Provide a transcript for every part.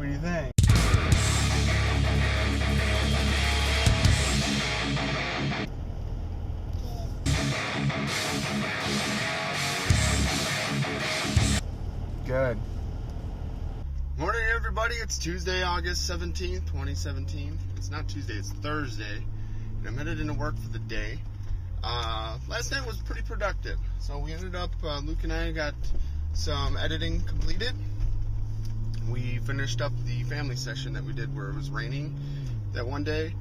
What do you think? Good. Morning, everybody. It's Tuesday, August 17th, 2017. It's not Tuesday, it's Thursday. And I'm headed into work for the day. Last night was pretty productive. So we ended up, Luke and I got some editing completed. We finished up the family session that we did where it was raining that one day.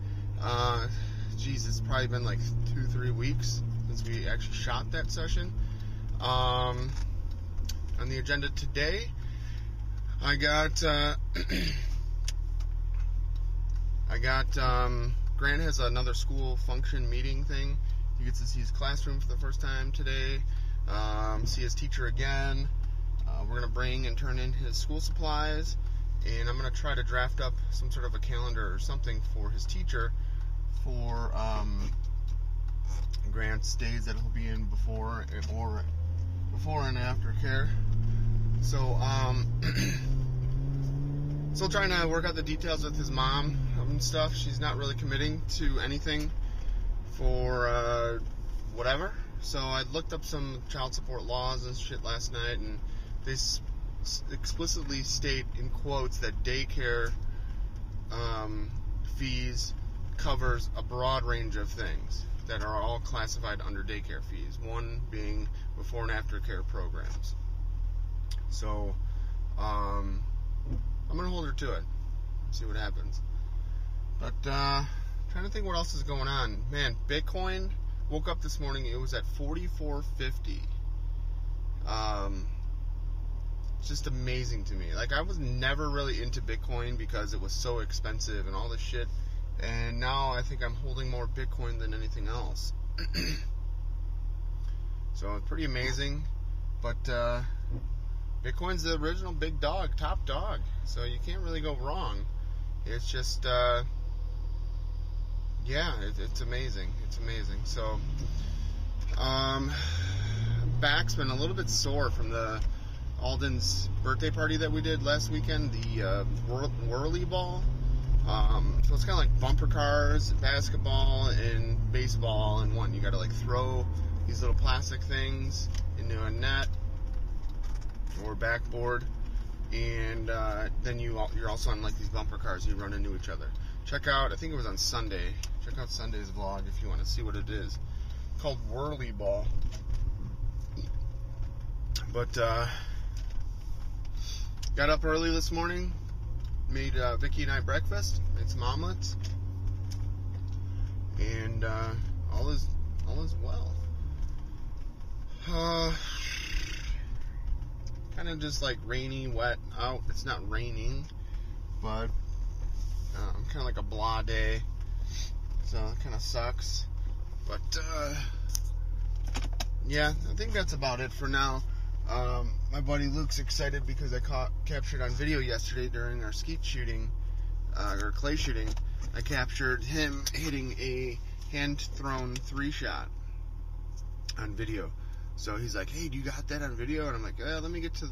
It's probably been like 2-3 weeks since we actually shot that session. On the agenda today, I got Grant has another school function meeting thing. He gets to see his classroom for the first time today, see his teacher again. We're going to bring and turn in his school supplies, and I'm going to try to draft up some sort of a calendar or something for his teacher for Grant's days that he'll be in before and after care. So, still trying to work out the details with his mom and stuff. She's not really committing to anything for whatever. So I looked up some child support laws and shit last night, and they explicitly state in quotes that daycare fees covers a broad range of things that are all classified under daycare fees, one being before and after care programs. So I'm going to hold her to it, see what happens. But trying to think what else is going on. Man, Bitcoin, woke up this morning, it was at 44.50. It's just amazing to me. Like, I was never really into Bitcoin because it was so expensive and all this shit. And now I think I'm holding more Bitcoin than anything else. So it's pretty amazing. But Bitcoin's the original big dog, top dog. So you can't really go wrong. It's just, it's amazing. It's amazing. So, back's been a little bit sore from the Alden's birthday party that we did last weekend, the whirly ball. So it's kind of like bumper cars, basketball, and baseball in one. You got to like throw these little plastic things into a net or backboard, and then you're also on like these bumper cars. You run into each other. Check out, I think it was on Sunday. Check out Sunday's vlog if you want to see what it is. It's called whirly ball. But got up early this morning, made Vicky and I breakfast, made some omelets, and all is well. Kind of just like rainy, wet out. It's not raining, but kind of like a blah day, so it kind of sucks. But yeah, I think that's about it for now. My buddy Luke's excited because I captured on video yesterday during our skeet shooting, or clay shooting. I captured him hitting a hand-thrown 3-shot on video. So he's like, "Hey, do you got that on video?" And I'm like, "Yeah, let me get to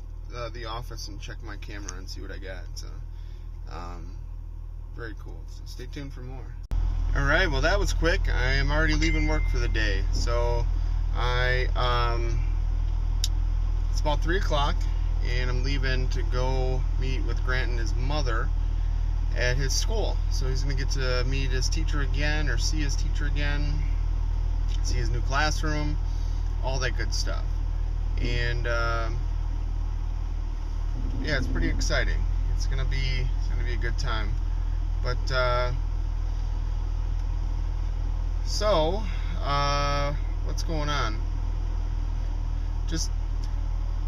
the office and check my camera and see what I got." So, very cool. So stay tuned for more. All right, well, that was quick. I am already leaving work for the day. So it's about 3 o'clock, and I'm leaving to go meet with Grant and his mother at his school. So he's going to get to meet his teacher again, or see his teacher again, see his new classroom, all that good stuff. And yeah, it's pretty exciting. It's gonna be a good time. But so what's going on? Just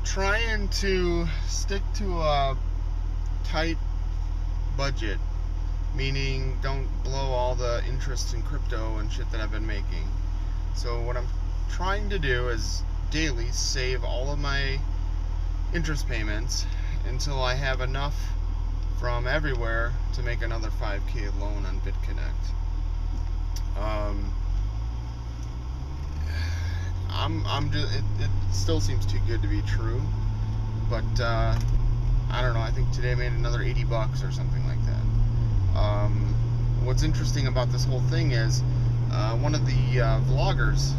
trying to stick to a tight budget, meaning don't blow all the interest in crypto and shit that I've been making. So what I'm trying to do is daily save all of my interest payments until I have enough from everywhere to make another 5K loan on BitConnect. I'm just, it still seems too good to be true, but I don't know, I think today made another 80 bucks or something like that. What's interesting about this whole thing is one of the vloggers,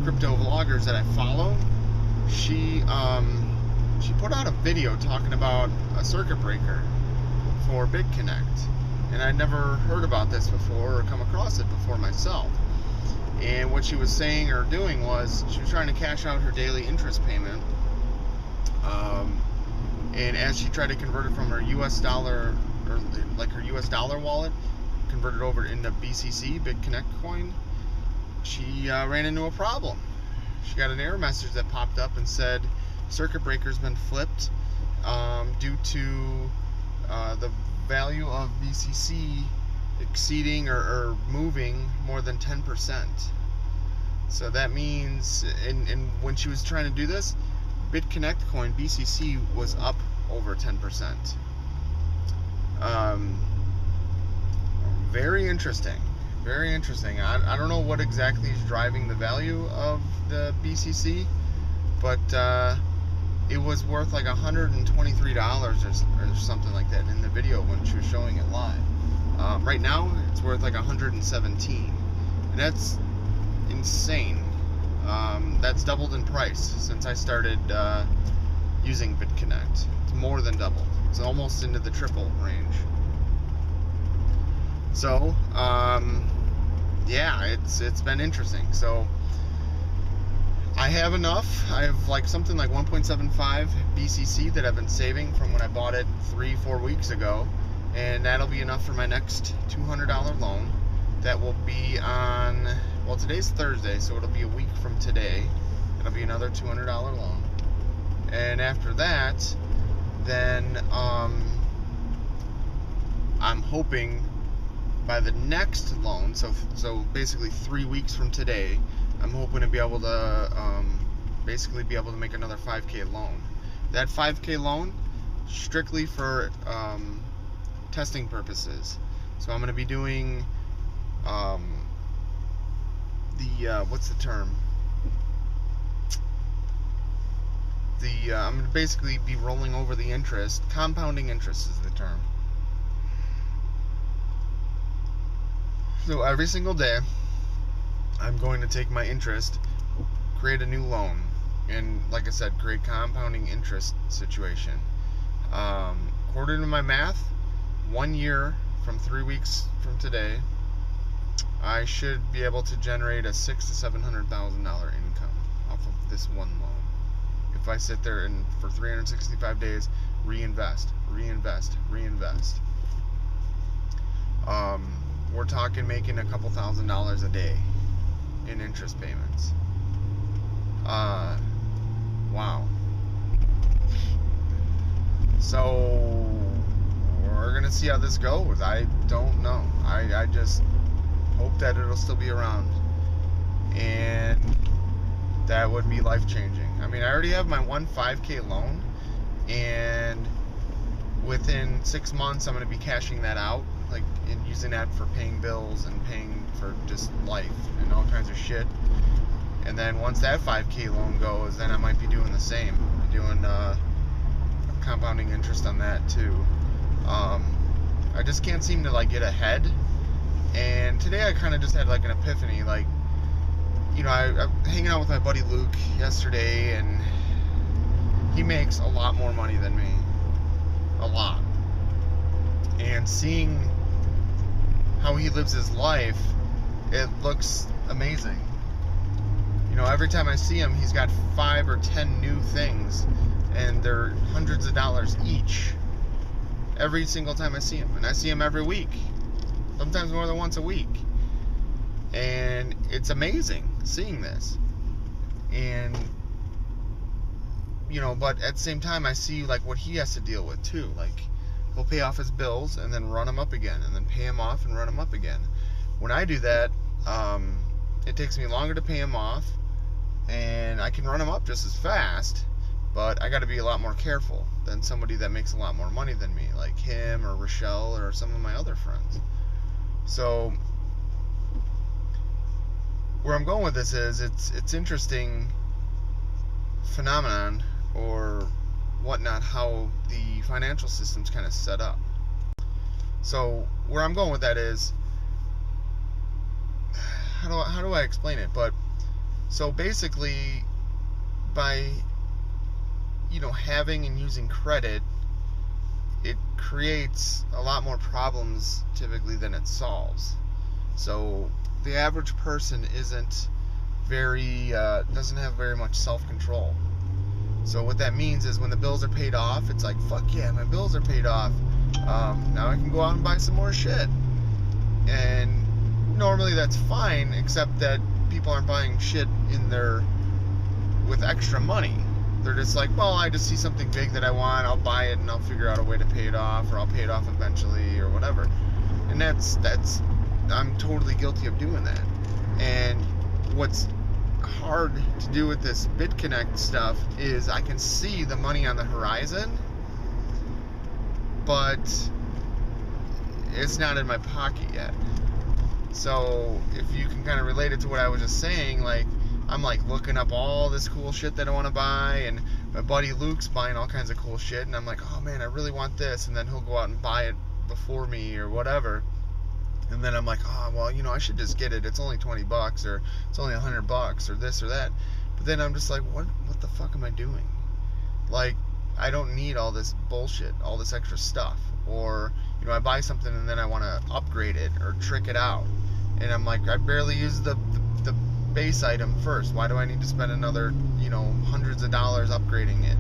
crypto vloggers that I follow, she put out a video talking about a circuit breaker for BitConnect, and I'd never heard about this before or come across it before myself. And what she was saying or doing was she was trying to cash out her daily interest payment, and as she tried to convert it from her US dollar, or like her US dollar wallet, convert it over into BCC, BitConnect coin, she ran into a problem. She got an error message that popped up and said circuit breaker's been flipped due to the value of BCC exceeding or moving more than 10%. So that means, and when she was trying to do this, BitConnect coin BCC was up over 10%. Very interesting. Very interesting. I don't know what exactly is driving the value of the BCC, but it was worth like $123 or something like that in the video when she was showing it live. Right now, it's worth like $117, and that's insane. That's doubled in price since I started using BitConnect. It's more than doubled. It's almost into the triple range. So, yeah, it's been interesting. So, I have enough. I have like something like 1.75 BCC that I've been saving from when I bought it 3-4 weeks ago, and that'll be enough for my next $200 loan. That will be on, well, today's Thursday, so it'll be a week from today. It'll be another $200 loan, and after that, then I'm hoping by the next loan, so basically 3 weeks from today, I'm hoping to be able to basically be able to make another 5K loan. That 5K loan, strictly for testing purposes. So I'm going to be doing what's the term? I'm going to basically be rolling over the interest. Compounding interest is the term. So every single day, I'm going to take my interest, create a new loan, and like I said, create compounding interest situation. According to my math, 1 year from 3 weeks from today, I should be able to generate a $600,000 to $700,000 income off of this one loan. If I sit there and for 365 days, reinvest. We're talking making a couple $1,000s a day in interest payments. Wow. So we're gonna see how this goes. I don't know. I just hope that it'll still be around, and that would be life-changing. I mean, I already have my 5K loan, and within 6 months I'm going to be cashing that out, like, and using that for paying bills and paying for just life and all kinds of shit. And then once that 5K loan goes, then I might be doing the same, doing compounding interest on that too. I just can't seem to like get ahead. And today I kind of just had like an epiphany, like, you know, I'm hanging out with my buddy Luke yesterday, and he makes a lot more money than me. A lot. And seeing how he lives his life, it looks amazing. You know, every time I see him, he's got 5 or 10 new things, and they're hundreds of dollars each. Every single time I see him. And I see him every week. Sometimes more than once a week. And it's amazing seeing this. And, you know, but at the same time, I see like what he has to deal with too. Like, he'll pay off his bills and then run them up again, and then pay him off and run them up again. When I do that, it takes me longer to pay him off, and I can run them up just as fast, but I got to be a lot more careful than somebody that makes a lot more money than me, like him or Rochelle or some of my other friends. So where I'm going with this is it's interesting phenomenon, or whatnot, how the financial system's kind of set up. So where I'm going with that is, how do I explain it? But so basically, by having and using credit, it creates a lot more problems typically than it solves. So the average person isn't doesn't have very much self-control. So what that means is when the bills are paid off, it's like, fuck yeah, my bills are paid off. Now I can go out and buy some more shit. And normally that's fine, except that people aren't buying shit with extra money. They're just like, well, I just see something big that I want, I'll buy it and I'll figure out a way to pay it off, or I'll pay it off eventually, or whatever. And I'm totally guilty of doing that. And what's hard to do with this BitConnect stuff is I can see the money on the horizon, but it's not in my pocket yet. So if you can kind of relate it to what I was just saying, like, I'm like looking up all this cool shit that I want to buy, and my buddy Luke's buying all kinds of cool shit, and I'm like, oh man, I really want this, and then he'll go out and buy it before me or whatever. And then I'm like, oh, well, I should just get it. It's only $20, or it's only $100, or this or that. But then I'm just like, what the fuck am I doing? Like, I don't need all this bullshit, all this extra stuff. Or, I buy something and then I want to upgrade it or trick it out. And I'm like, I barely use the base item first. Why do I need to spend another, hundreds of dollars upgrading it?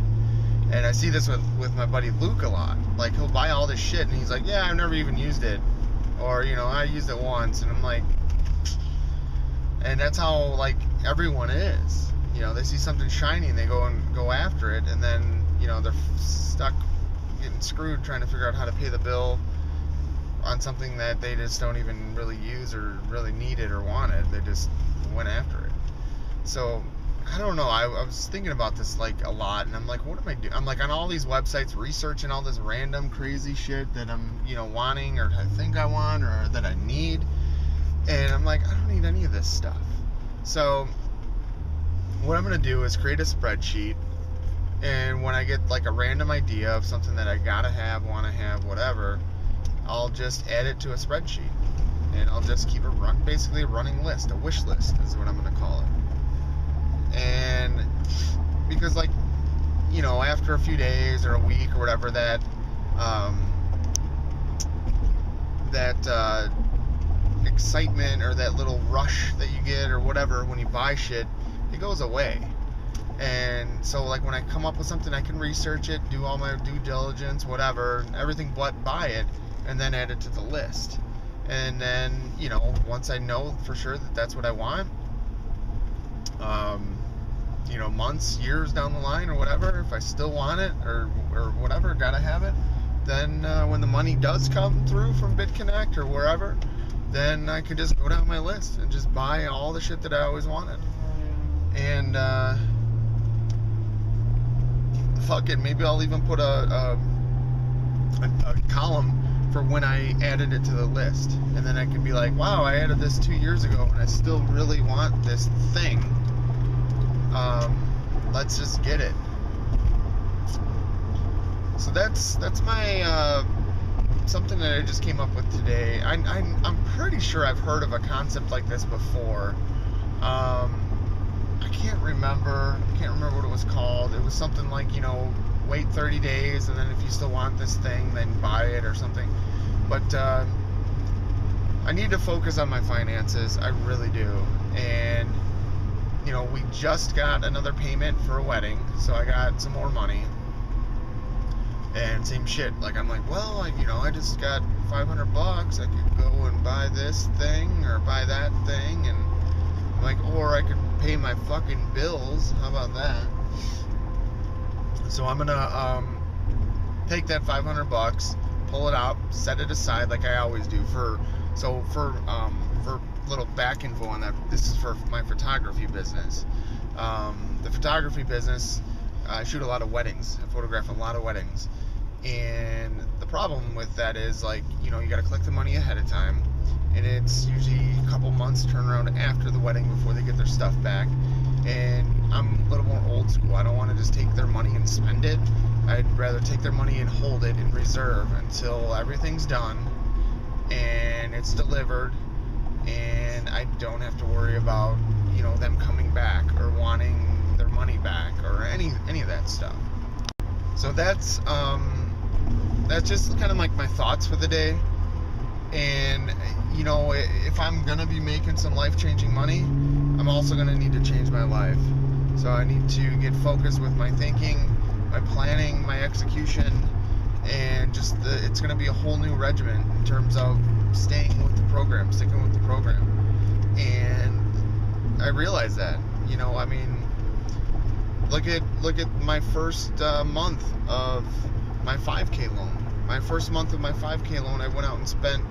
And I see this with my buddy Luke a lot. Like, he'll buy all this shit and he's like, yeah, I've never even used it. Or, I used it once, and I'm like, and that's how, like, everyone is. They see something shiny and they go after it, and then, they're stuck getting screwed trying to figure out how to pay the bill on something that they just don't even really use or really need it or want it. They just went after it. So, I don't know. I was thinking about this, like, a lot, and I'm like, what am I doing? I'm, like, on all these websites researching all this random crazy shit that I'm, wanting, or I think I want, or that I need, and I'm like, I don't need any of this stuff. So, what I'm going to do is create a spreadsheet, and when I get, like, a random idea of something that I gotta have, want to have, whatever, I'll just add it to a spreadsheet, and I'll just keep basically a running list, a wish list is what I'm going to call it. And because, like, after a few days or a week or whatever, that excitement or that little rush that you get or whatever when you buy shit, it goes away. And so, like, when I come up with something, I can research it, do all my due diligence, whatever, everything but buy it, and then add it to the list. And then, once I know for sure that that's what I want, months, years down the line or whatever, if I still want it or whatever, gotta have it, then when the money does come through from BitConnect or wherever, then I could just go down my list and just buy all the shit that I always wanted. And fuck it, maybe I'll even put a column for when I added it to the list, and then I can be like, wow, I added this 2 years ago and I still really want this thing. Let's just get it. So that's my something that I just came up with today. I'm pretty sure I've heard of a concept like this before. I can't remember what it was called. It was something like, wait 30 days and then if you still want this thing, then buy it or something. But I need to focus on my finances. I really do. And we just got another payment for a wedding, so I got some more money. And same shit. Like, I'm like, well, I just got $500. I could go and buy this thing or buy that thing, and I'm like, or I could pay my fucking bills. How about that? So I'm gonna take that $500, pull it out, set it aside like I always do for little back info on that. This is for my photography business. The photography business, I shoot a lot of weddings. I photograph a lot of weddings. And the problem with that is, like, you got to collect the money ahead of time. And it's usually a couple months turnaround after the wedding before they get their stuff back. And I'm a little more old school. I don't want to just take their money and spend it. I'd rather take their money and hold it in reserve until everything's done and it's delivered, and I don't have to worry about, you know, them coming back or wanting their money back or any of that stuff. So that's just kind of like my thoughts for the day. And you know, if I'm gonna be making some life-changing money, I'm also gonna need to change my life. So I need to get focused with my thinking, my planning, my execution, and just it's gonna be a whole new regimen in terms of staying with the program, sticking with the program. And I realize that, you know, I mean, look at my first month of my 5K loan. My first month of my 5K loan, I went out and spent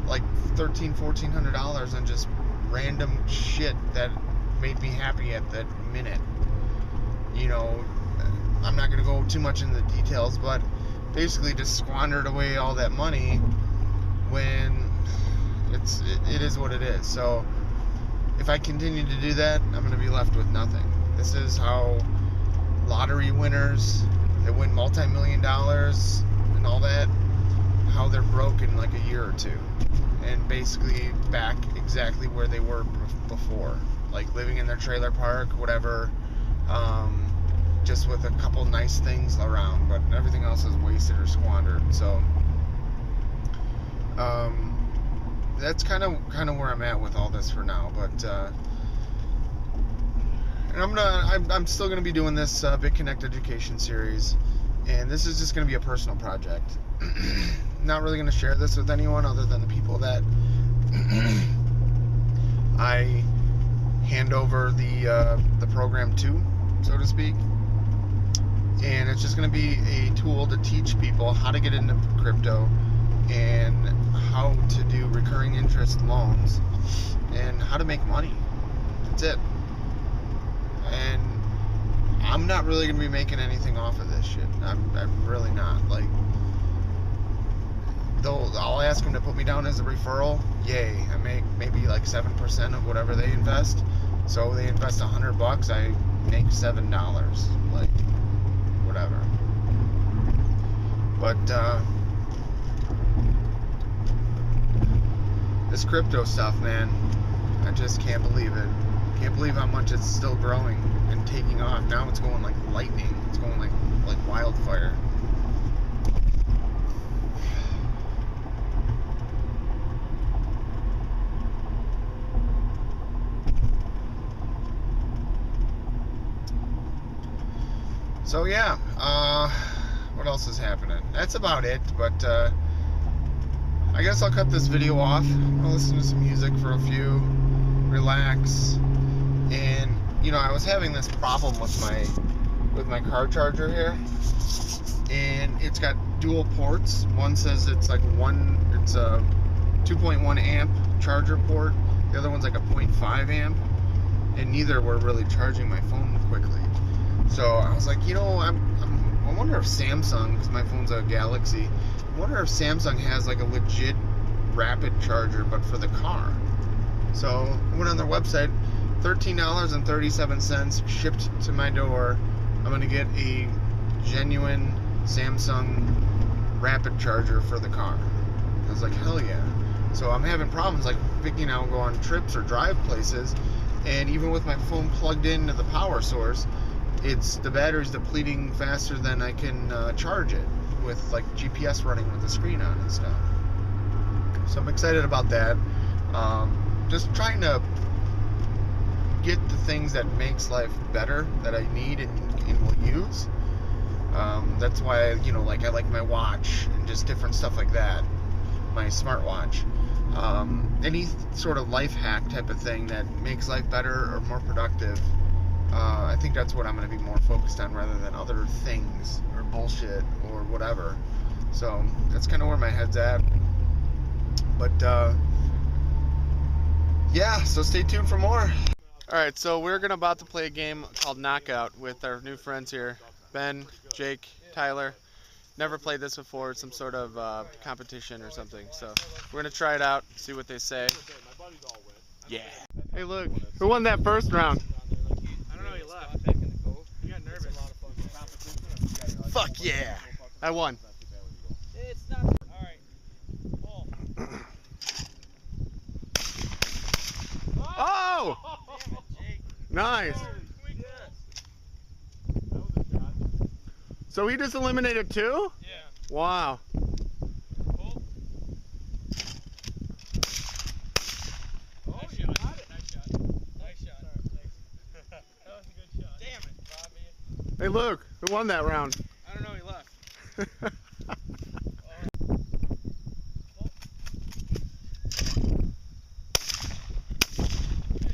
like $1,400 on just random shit that made me happy at that minute. You know, I'm not gonna go too much into the details, but basically just squandered away all that money when it is what it is. So if I continue to do that, I'm gonna be left with nothing. This is how lottery winners that win multi-million dollars and all that, how they're broke in like a year or two, and basically back exactly where they were before, like living in their trailer park, whatever, just with a couple nice things around, but everything else is wasted or squandered. So that's kind of where I'm at with all this for now. But and I'm still gonna be doing this BitConnect education series, and this is just gonna be a personal project. Not really gonna share this with anyone other than the people that I hand over the program to, so to speak. And it's just gonna be a tool to teach people how to get into crypto and how to do recurring interest loans and how to make money. That's it. And I'm not really gonna be making anything off of this shit. I'm really not. Like, though I'll ask them to put me down as a referral, yay. I make maybe like 7% of whatever they invest. So they invest $100, I make $7. Like, whatever. But this crypto stuff, man, I just can't believe it. Can't believe how much it's still growing and taking off. Now it's going like lightning. It's going like wildfire. So yeah, what else is happening? That's about it, but I guess I'll cut this video off. I'll listen to some music for a few, relax, and you know, I was having this problem with my car charger here, and it's got dual ports. One says it's like it's a 2.1 amp charger port. The other one's like a 0.5 amp, and neither were really charging my phone quickly. So I was like, you know, I wonder if Samsung, because my phone's a Galaxy, I wonder if Samsung has like a legit rapid charger, but for the car. So I went on their website, $13.37 shipped to my door. I'm going to get a genuine Samsung rapid charger for the car. I was like, hell yeah. So I'm having problems like picking out, go on trips or drive places, and even with my phone plugged into the power source, the battery's depleting faster than I can charge it with like GPS running with the screen on and stuff. So I'm excited about that. Just trying to get the things that makes life better that I need and will use. That's why, you know, like I like my watch and just different stuff like that. My smartwatch. Any sort of life hack type of thing that makes life better or more productive. I think that's what I'm going to be more focused on rather than other things or bullshit or whatever. So that's kind of where my head's at. But yeah, so stay tuned for more. Alright, so we're about to play a game called Knockout with our new friends here. Ben, Jake, Tyler. Never played this before. It's some sort of competition or something. So we're going to try it out, see what they say. Yeah. Hey, look. Who won that first round? I don't know, he left. He got nervous. Fuck yeah! I won. It's not. Alright. Oh. Oh! Damn it, Jake. Nice. So he just eliminated 2? Yeah. Wow. Cool. Oh, nice shot. Got it. Nice shot. Nice shot. Thanks. That was a good shot. Damn it, Bobby. Hey Luke, who won that round? I don't know, he left.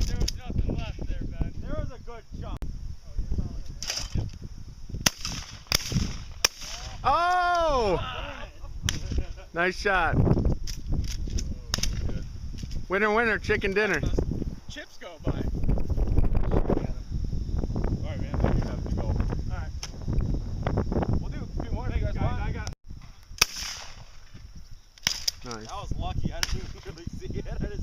There was nothing left there, Ben. There was a good shot. Oh! Nice shot. Winner, winner, chicken dinner. Chips go by. Alright, man. You have to go. Alright. We'll do a few more. Hey, guys, I got it. Nice. That was lucky. I didn't really see it. I just